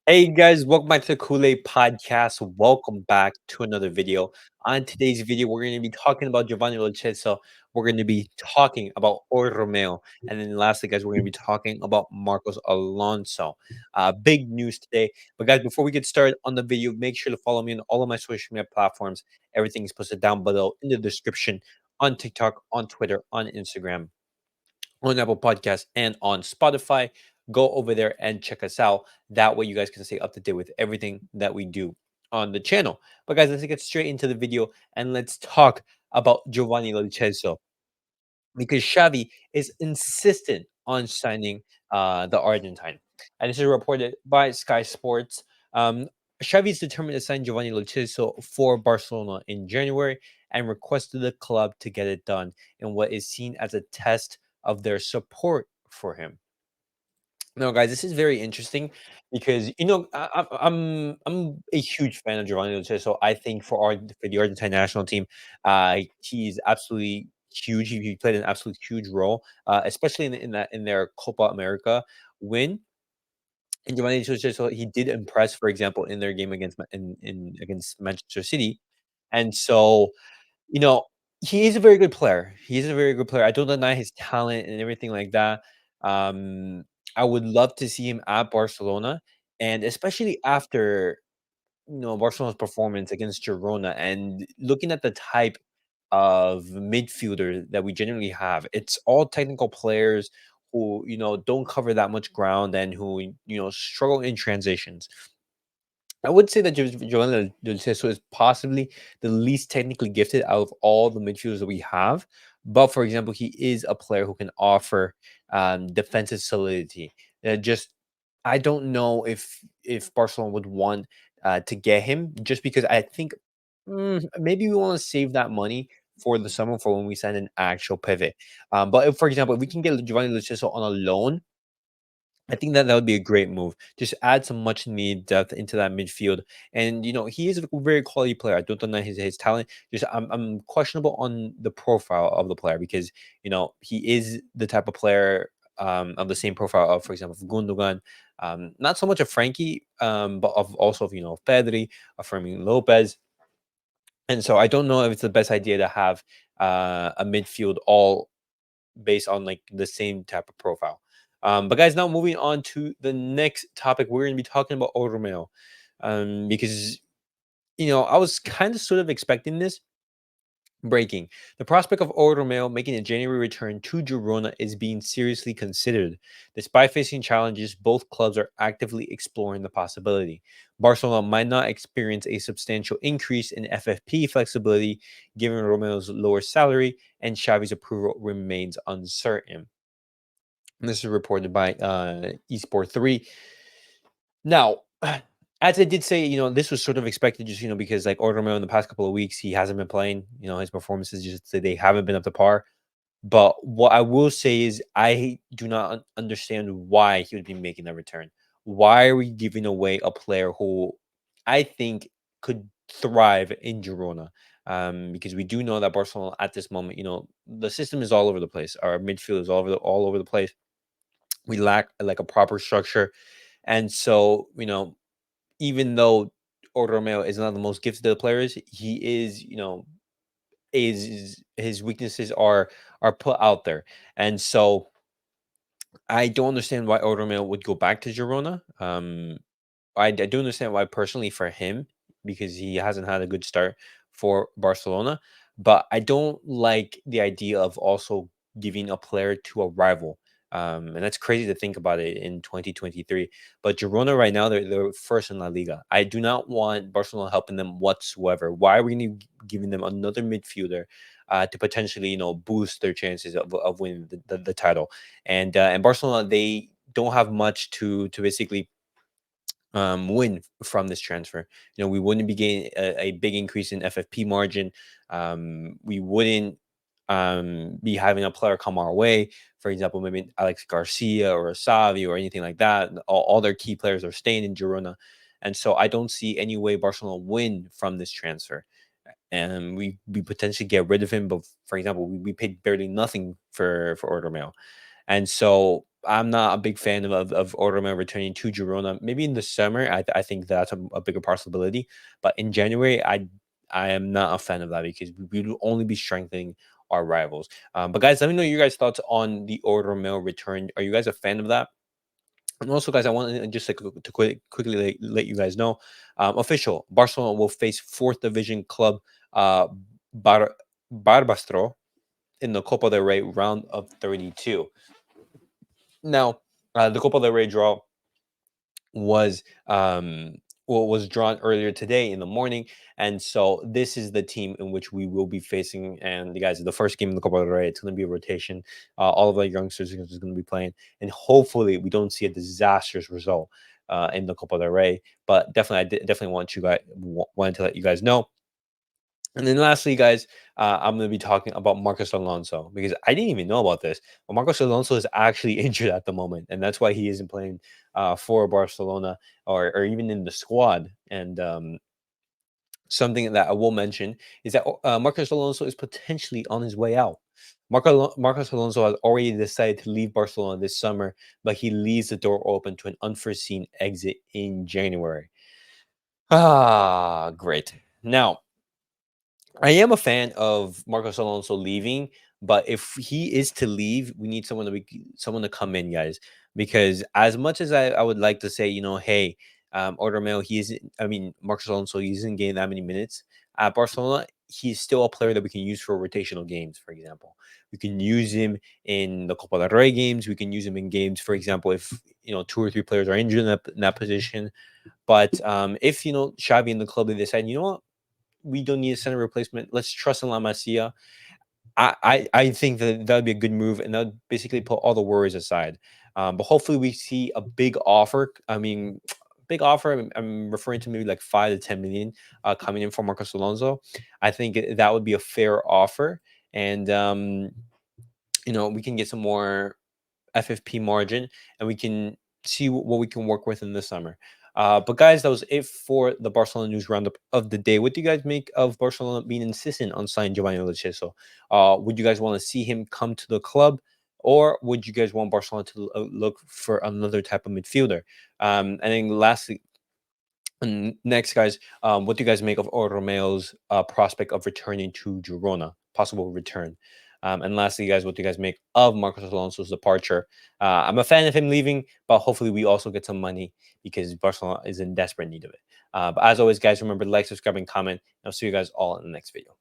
Hey guys, welcome back to the Kool-Aid Podcast. Welcome back to another video. On today's video, we're going to be talking about Giovanni Lo Celso. We're going to be talking about Oriol Romeu. And then lastly, guys, we're going to be talking about Marcos Alonso. Big news today. But guys, before we get started on the video, make sure to follow me on all of my social media platforms. Everything is posted down below in the description on TikTok, on Twitter, on Instagram, on Apple Podcasts, and on Spotify. Go over there and check us out. That way, you guys can stay up to date with everything that we do on the channel. But guys, let's get straight into the video and let's talk about Giovanni Lo Celso because Xavi is insistent on signing the Argentine. And this is reported by Sky Sports. Um, Xavi is determined to sign Giovanni Lo Celso for Barcelona in January and requested the club to get it done in what is seen as a test of their support for him. No, guys, this is very interesting because I'm a huge fan of Giovanni Lo Celso. I think for the Argentine national team, he's absolutely huge. He played an absolute huge role, especially in their Copa America win. And Giovanni Lo Celso, he did impress, for example, in their game against against Manchester City, and so you know, he is a very good player. He is a very good player. I don't deny his talent and everything like that. Um, I would love to see him at Barcelona, and especially after Barcelona's performance against Girona, and looking at the type of midfielder that we generally have, it's all technical players who don't cover that much ground and who struggle in transitions. I would say that Giovanni Lo Celso is possibly the least technically gifted out of all the midfielders that we have. But for example, he is a player who can offer defensive solidity. Just I don't know if Barcelona would want to get him, just because I think maybe we want to save that money for the summer for when we sign an actual pivot. But if, for example, if we can get Giovanni Lo Celso on a loan, I think that would be a great move. Just add some much needed depth into that midfield, and he is a very quality player. I don't deny his talent. Just I'm questionable on the profile of the player because he is the type of player of the same profile of, for example, of Gundogan. Not so much of Frankie, but of also of Pedri, of Fermin Lopez, and so I don't know if it's the best idea to have a midfield all based on like the same type of profile. But guys, now moving on to the next topic, we're going to be talking about Romeo, because I was kind of sort of expecting this. Breaking: the prospect of Romeo making a January return to Girona is being seriously considered. Despite facing challenges, both clubs are actively exploring the possibility. Barcelona might not experience a substantial increase in FFP flexibility given Romeo's lower salary, and Xavi's approval remains uncertain. And this is reported by Esport 3. Now, as I did say, this was sort of expected just, because like Romeo in the past couple of weeks, he hasn't been playing. His performances just they haven't been up to par. But what I will say is I do not understand why he would be making that return. Why are we giving away a player who I think could thrive in Girona? Because we do know that Barcelona at this moment, the system is all over the place. Our midfield is all over the place. We lack like a proper structure, and so even though Romeo is not the most gifted of the players, he is is his weaknesses are put out there, and so I don't understand why Romeo would go back to Girona. I do understand why personally for him, because he hasn't had a good start for Barcelona, but I don't like the idea of also giving a player to a rival. And that's crazy to think about it in 2023. But Girona right now, they're first in La Liga. I do not want Barcelona helping them whatsoever. Why are we giving them another midfielder to potentially, boost their chances of winning the title? And Barcelona, they don't have much to basically win from this transfer. We wouldn't be getting a big increase in FFP margin. We wouldn't be having a player come our way. For example, maybe Alex Garcia or Xavi or anything like that. All their key players are staying in Girona. And so I don't see any way Barcelona win from this transfer. And we potentially get rid of him. But for example, we paid barely nothing for Order Mail. And so I'm not a big fan of Ortome returning to Girona. Maybe in the summer, I think that's a bigger possibility. But in January, I am not a fan of that because we will only be strengthening our rivals. But guys, let me know your guys' thoughts on the Ortome return. Are you guys a fan of that? And also, guys, I want to just like to quickly let you guys know, official Barcelona will face fourth division club Bar Barbastro in the Copa del Rey round of 32. Now, the Copa del Rey draw was was drawn earlier today in the morning, and so this is the team in which we will be facing. And the guys, the first game in the Copa del Rey, it's going to be a rotation. All of our youngsters are going to be playing, and hopefully, we don't see a disastrous result in the Copa del Rey. But definitely, definitely wanted to let you guys know. And then lastly, guys, I'm going to be talking about Marcos Alonso because I didn't even know about this. But Marcos Alonso is actually injured at the moment, and that's why he isn't playing for Barcelona or even in the squad. And something that I will mention is that Marcos Alonso is potentially on his way out. Marcos Alonso has already decided to leave Barcelona this summer, but he leaves the door open to an unforeseen exit in January. Ah, great. Now, I am a fan of Marcos Alonso leaving, but if he is to leave, we need someone to come in, guys. Because as much as I would like to say, hey, Ordomel, he isn't. I mean, Marcos Alonso, he isn't getting that many minutes at Barcelona. He's still a player that we can use for rotational games. For example, we can use him in the Copa del Rey games. We can use him in games, for example, if two or three players are injured in that position. But if Xavi and the club, they decide, what, we don't need a center replacement. Let's trust in La Masia. I think that would be a good move, and that would basically put all the worries aside. But hopefully, we see a big offer. I mean, big offer. I'm referring to maybe like 5 to 10 million coming in from Marcos Alonso. I think that would be a fair offer, and we can get some more FFP margin, and we can see what we can work with in the summer. But guys, that was it for the Barcelona news roundup of the day. What do you guys make of Barcelona being insistent on signing Giovanni Lo Celso? Would you guys want to see him come to the club, or would you guys want Barcelona to look for another type of midfielder? And then lastly, and next, guys, what do you guys make of Romeo's prospect of returning to Girona, possible return? And lastly, guys, what do you guys make of Marcos Alonso's departure? I'm a fan of him leaving, but hopefully we also get some money because Barcelona is in desperate need of it. But as always, guys, remember to like, subscribe, and comment. And I'll see you guys all in the next video.